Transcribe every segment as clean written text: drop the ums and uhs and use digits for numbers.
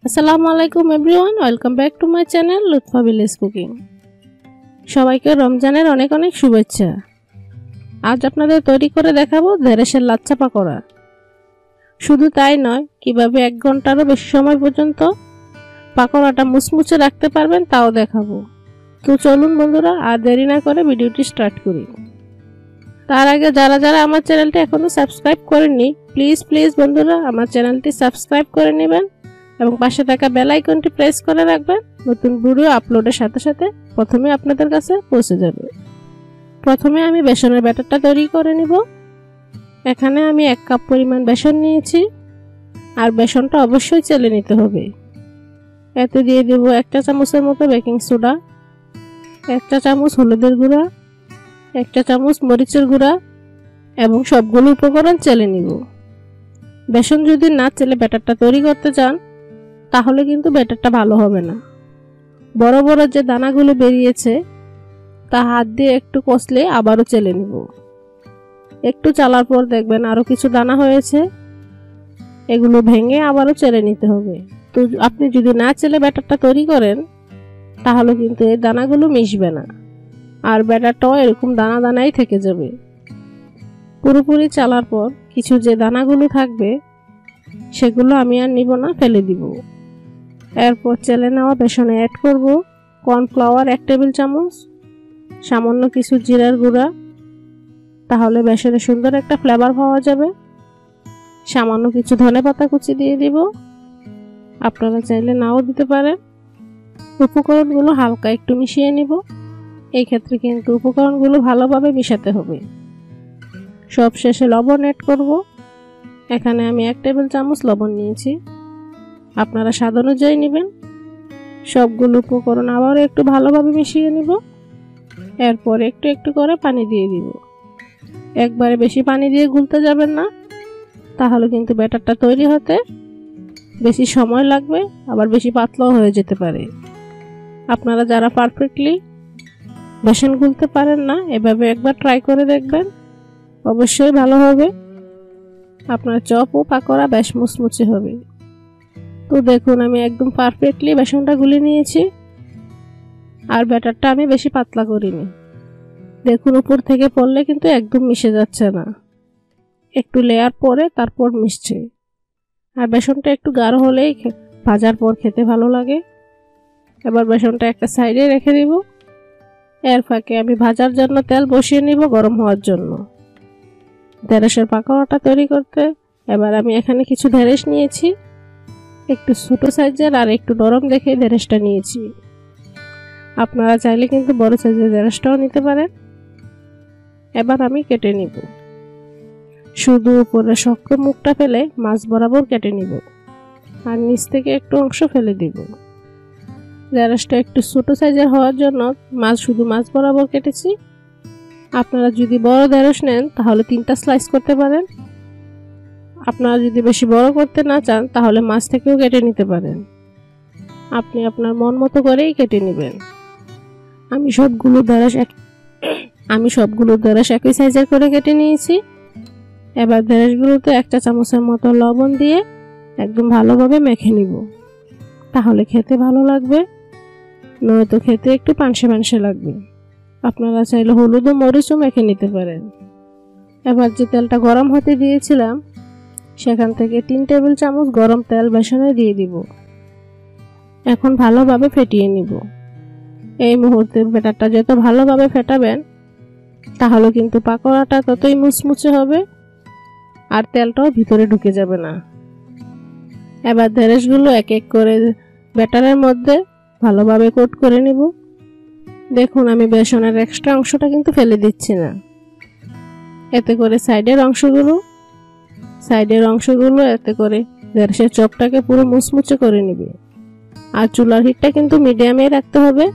আসসালামু আলাইকুম everyone, welcome back to my channel Lutfa village cooking. সবাইকে রমজানের অনেক অনেক শুভেচ্ছা। আজ আপনাদের তৈরি করে দেখাবো ঢেঁড়সের লাচ্ছা পাকোড়া। শুধু তাই নয়, কিভাবে 1 ঘন্টারও বেশি সময় পর্যন্ত পাকোড়াটা মুচমুচে রাখতে পারবেন তাও দেখাবো। তো চলুন বন্ধুরা, আর দেরি না করে ভিডিওটি স্টার্ট করি। তার আগে যারা যারা আমার চ্যানেলটি এখনো সাবস্ক্রাইব করেননি, প্লিজ বন্ধুরা আমার চ্যানেলটি সাবস্ক্রাইব করে নেবেন এবং পাশে থাকা বেল আইকনটি প্রেস করে রাখবেন। নতুন ভিডিও আপলোডের সাথে সাথে প্রথমে আপনাদের কাছে পৌঁছে যাবে। প্রথমে আমি বেসনের ব্যাটারটা তৈরি করে নিব। এখানে আমি 1 কাপ পরিমাণ বেসন নিয়েছি, আর বেসনটা অবশ্যই চেলে নিতে হবে। এতে দিয়ে দেব 1 চা চামচের মতো বেকিং সোডা, 1 চা চামচ হলুদের গুঁড়া, 1 চা চামচ মরিচের গুঁড়া এবং সবগুলো উপকরণ চেলে নিব। বেসন যদি না চেলে ব্যাটারটা তৈরি করতে চান তাহলে কিন্তু ব্যাটারটা ভালো হবে না। বড় বড় যে দানাগুলো বেরিয়েছে তা হাত দিয়ে একটু কষলে আবারও চেলে নিব। একটু চালার পর দেখবেন আরও কিছু দানা হয়েছে, এগুলো ভেঙে আবারও চেলে নিতে হবে। তো আপনি যদি না চেলে ব্যাটারটা তৈরি করেন তাহলে কিন্তু এই দানাগুলো মিশবে না, আর ব্যাটারটাও এরকম দানা দানাই থেকে যাবে। পুরোপুরি চালার পর কিছু যে দানাগুলো থাকবে সেগুলো আমি আর নিব না, ফেলে দিব। এরপর চেলে নেওয়া বেসনে অ্যাড করব কর্নফ্লাওয়ার 1 টেবিল চামচ, সামান্য কিছু জিরার গুঁড়া, তাহলে বেসনে সুন্দর একটা ফ্লেভার পাওয়া যাবে। সামান্য কিছু ধনেপাতা কুচি দিয়ে দিব, আপনারা চাইলে নাও দিতে পারেন। উপকরণগুলো হালকা একটু মিশিয়ে নিব। এই ক্ষেত্রে কিন্তু উপকরণগুলো ভালোভাবে মিশাতে হবে। সব শেষে লবণ অ্যাড করব। এখানে আমি 1 টেবিল চামচ লবণ নিয়েছি, আপনারা স্বাদ অনুযায়ী নেবেন। সবগুলো উপকরণ আবারও একটু ভালোভাবে মিশিয়ে নিব। এরপর একটু একটু করে পানি দিয়ে দিব। একবারে বেশি পানি দিয়ে গুলতে যাবেন না, তাহলে কিন্তু ব্যাটারটা তৈরি হতে বেশি সময় লাগবে, আবার বেশি পাতলাও হয়ে যেতে পারে। আপনারা যারা পারফেক্টলি বেসন গুলতে পারেন না, এভাবে একবার ট্রাই করে দেখবেন, অবশ্যই ভালো হবে। আপনার চপ ও পাকোড়া বেশ মুচমুচে হবে। তো দেখুন আমি একদম পারফেক্টলি বেসনটা গুলে নিয়েছি, আর ব্যাটারটা আমি বেশি পাতলা করিনি। দেখুন উপর থেকে পড়লে কিন্তু একদম মিশে যাচ্ছে না, একটু লেয়ার পরে তারপর মিশছে। আর বেসনটা একটু গাঢ় হলেই ভাজার পর খেতে ভালো লাগে। এবার বেসনটা একটা সাইডে রেখে দিব। এর ফাঁকে আমি ভাজার জন্য তেল বসিয়ে নিব গরম হওয়ার জন্য ঢেঁড়সের পাকোড়াটা তৈরি করতে। এবার আমি এখানে কিছু ঢেঁড়স নিয়েছি, একটু ছোট সাইজের আর একটু নরম দেখে ঢেঁড়সটা নিয়েছি। আপনারা চাইলে কিন্তু বড় সাইজের ঢেঁড়সটাও নিতে পারেন। এবার আমি কেটে নিব। শুধু উপরে শক্ত মুখটা ফেলে মাছ বরাবর কেটে নিব, আর নিচ থেকে একটু অংশ ফেলে দিব। ঢেঁড়সটা একটু ছোট সাইজের হওয়ার জন্য শুধু মাছ বরাবর কেটেছি। আপনারা যদি বড় ঢেঁড়স নেন তাহলে 3টা স্লাইস করতে পারেন। আপনারা যদি বেশি বড় করতে না চান তাহলে মাছ থেকেও কেটে নিতে পারেন। আপনি আপনার মন মতো করেই কেটে নেবেন। আমি সবগুলো ঢেঁড়স একই সাইজের করে কেটে নিয়েছি। এবার ঢেঁড়সগুলোতে 1 চা চামচের মতো লবণ দিয়ে একদম ভালোভাবে মেখে নিব, তাহলে খেতে ভালো লাগবে, নয়তো খেতে একটু পানসে লাগবে। আপনারা চাইলে হলুদ ও মরিচও মেখে নিতে পারেন। এবার যে তেলটা গরম হতে দিয়েছিলাম সেখান থেকে 3 টেবিল চামচ গরম তেল বেসনে দিয়ে দিব। এখন ভালোভাবে ফেটিয়ে নিব। এই মুহূর্তে ব্যাটারটা যত ভালোভাবে ফেটাবেন তাহলে কিন্তু পাকোড়াটা ততই মুচমুচে হবে, আর তেলটাও ভিতরে ঢুকে যাবে না। এবার ঢেঁড়সগুলো এক এক করে ব্যাটারের মধ্যে ভালোভাবে কোট করে নিব। দেখুন আমি বেসনের এক্সট্রা অংশটা কিন্তু ফেলে দিচ্ছি না। এতে করে সাইডের অংশগুলো এতে করে ঢেঁড়সের চপটাকে পুরো মুচমুচে করে নিবে। আর চুলার হিটটা কিন্তু মিডিয়ামে রাখতে হবে।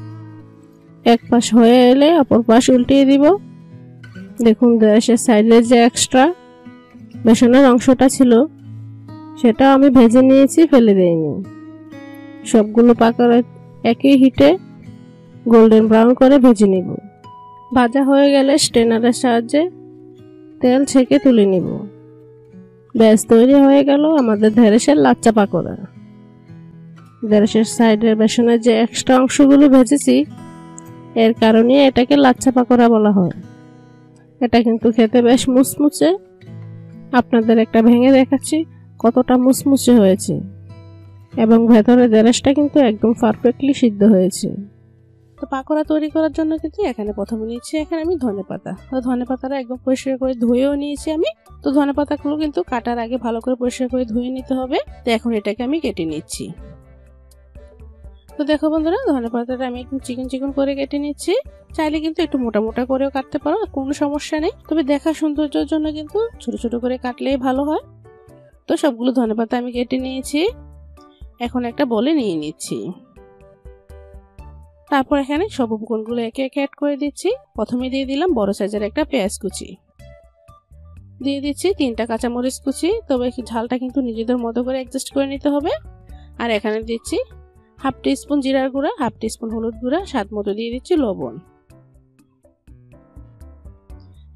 এক পাশ হয়ে এলে অপর পাশ উল্টিয়ে দিব। দেখুন ঢেঁড়সের সাইডের যে এক্সট্রা বেসনের অংশটা ছিল সেটা আমি ভেজে নিয়েছি, ফেলে দেইনি। সবগুলো পাকোড়া একই হিটে গোল্ডেন ব্রাউন করে ভেজে নিব। ভাজা হয়ে গেলে স্ট্রেনারের সাহায্যে তেল ছেঁকে তুলে নিব। ব্যাস তৈরি হয়ে গেল আমাদের ঢেঁড়সের লাচ্ছা পাকোড়া। ঢেঁড়সের সাইডের বেসনের যে এক্সট্রা অংশগুলো ভেজেছি এর কারণে এটাকে লাচ্ছা পাকোড়া বলা হয়। এটা কিন্তু খেতে বেশ মুচমুচে। আপনাদের একটা ভেঙে দেখাচ্ছি কতটা মুচমুচে হয়েছে এবং ভেতরে ঢেঁড়সটা কিন্তু একদম পারফেক্টলি সিদ্ধ হয়েছে। তো পাকোড়া তৈরি করার জন্য কিন্তু এখানে প্রথমে নিচ্ছি এখানে আমি ধনেপাতা। তো ধনেপাতাটা একদম পরিষ্কার করে ধুয়েও নিয়েছি আমি। তো ধনেপাতাগুলো কিন্তু কাটার আগে ভালো করে পরিষ্কার করে ধুয়ে নিতে হবে। তো এখন এটাকে আমি কেটে নিচ্ছি। তো দেখো বন্ধুরা, ধনেপাতাটা আমি একটু চিকন চিকন করে কেটে নিচ্ছি। চাইলে কিন্তু একটু মোটা মোটা করেও কাটতে পারো, কোনো সমস্যা নেই। তবে দেখা সৌন্দর্যের জন্য কিন্তু ছোট ছোট করে কাটলেই ভালো হয়। তো সবগুলো ধনেপাতা আমি কেটে নিয়েছি। এখন একটা বলে নিয়ে নিচ্ছি। তারপর এখানে সব উপকরণগুলো একে একে অ্যাড করে দিচ্ছি। প্রথমে দিয়ে দিলাম বড় সাইজের একটা পেঁয়াজ কুচি, দিয়ে দিচ্ছি 3টা কাঁচামরিচ কুচি। তবে ঝালটা কিন্তু নিজেদের মতো করে অ্যাডজাস্ট করে নিতে হবে। আর এখানে দিচ্ছি হাফ টিস্পুন জিরার গুঁড়া, হাফ টিস্পুন হলুদ গুঁড়া, স্বাদ মতো দিয়ে দিচ্ছি লবণ।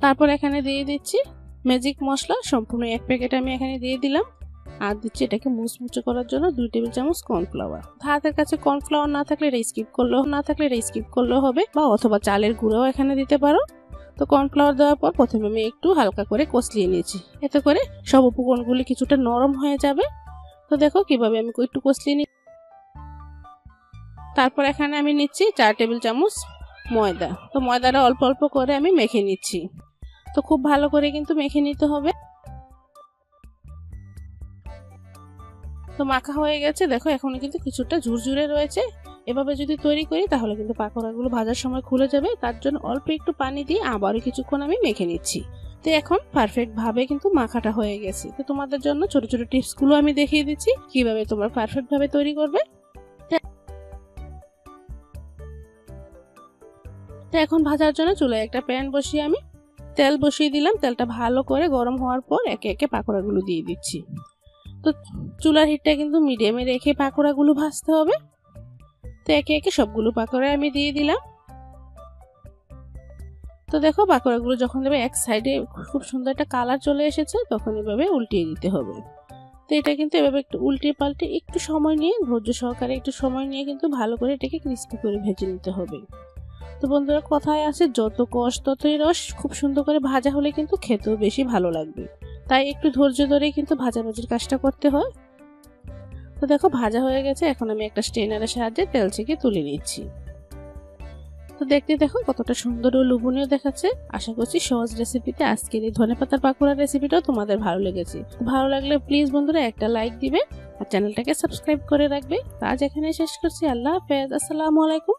তারপর এখানে দিয়ে দিচ্ছি ম্যাজিক মশলা, সম্পূর্ণ 1 প্যাকেট আমি এখানে দিয়ে দিলাম। আর দিচ্ছি এটাকে মুচমুচে করার জন্য 2 টেবিল চামচ কর্নফ্লাওয়ার। হাতের কাছে কর্নফ্লাওয়ার না থাকলে এটা স্কিপ করলেও হবে, বা অথবা চালের গুঁড়াও এখানে দিতে পারো। তো কর্নফ্লাওয়ার দেওয়ার পর প্রথমে আমি একটু হালকা করে কষলিয়ে নিয়েছি, এতে করে সব উপকরণগুলি কিছুটা নরম হয়ে যাবে। তো দেখো কিভাবে আমি একটু কষলিয়ে নিই। তারপর এখানে আমি নিচ্ছি 4 টেবিল চামচ ময়দা। তো ময়দাটা অল্প অল্প করে আমি মেখে নিচ্ছি। তো খুব ভালো করে কিন্তু মেখে নিতে হবে। তো মাখা হয়ে গেছে, দেখো এখন কিন্তু কিছুটা ঝুরঝুরে রয়েছে। এভাবে যদি তৈরি করি তাহলে কিন্তু পাকোড়াগুলো ভাজার সময় খুলে যাবে। তার জন্য অল্প একটু পানি দিয়ে আবারও কিছুক্ষণ আমি মেখে নিচ্ছি। তো এখন পারফেক্ট ভাবে কিন্তু মাখাটা হয়ে গেছে। তো তোমাদের জন্য ছোট ছোট টিপস গুলো আমি দেখিয়ে দিচ্ছি কিভাবে তোমরা পারফেক্ট ভাবে তৈরি করবে। তো এখন ভাজার জন্য চুলায় একটা প্যান বসিয়ে আমি তেল বসিয়ে দিলাম। তেলটা ভালো করে গরম হওয়ার পর একে একে পাকোড়াগুলো দিয়ে দিচ্ছি। তো চুলার হিটটা কিন্তু মিডিয়ামে রেখে পাকোড়াগুলো ভাজতে হবে। তো একে একে সবগুলো পাকোড়া আমি দিয়ে দিলাম। তো দেখো পাকোড়াগুলো যখন দেবে এক সাইডে খুব সুন্দর একটা কালার চলে এসেছে, তখন এভাবে উল্টিয়ে দিতে হবে। তো এটা কিন্তু এভাবে একটু উল্টে পাল্টে একটু সময় নিয়ে, ধৈর্য সহকারে একটু সময় নিয়ে কিন্তু ভালো করে এটাকে ক্রিস্পি করে ভেজে নিতে হবে। তো বন্ধুরা, কথায় আছে যত কষ ততই রস। খুব সুন্দর করে ভাজা হলে কিন্তু খেতেও বেশি ভালো লাগবে। তাই একটু ধৈর্য ধরে কিন্তু ভাজাভাজির কাজটা করতে হয়। তো দেখো ভাজা হয়ে গেছে, এখন আমি একটা স্ট্রেনারের সাহায্যে তেল ছেঁকে তুলে নিচ্ছি। তো দেখতে দেখো কতটা সুন্দর ও লোভনীয় দেখাচ্ছে। আশা করছি সহজ রেসিপিতে আজকের এই ধনেপাতার পাকোড়ার রেসিপিটাও তোমাদের ভালো লেগেছে। ভালো লাগলে প্লিজ বন্ধুরা একটা লাইক দিবে আর চ্যানেলটাকে সাবস্ক্রাইব করে রাখবে। আজ এখানে শেষ করছি। আল্লাহ হাফেজ, আসসালামু আলাইকুম।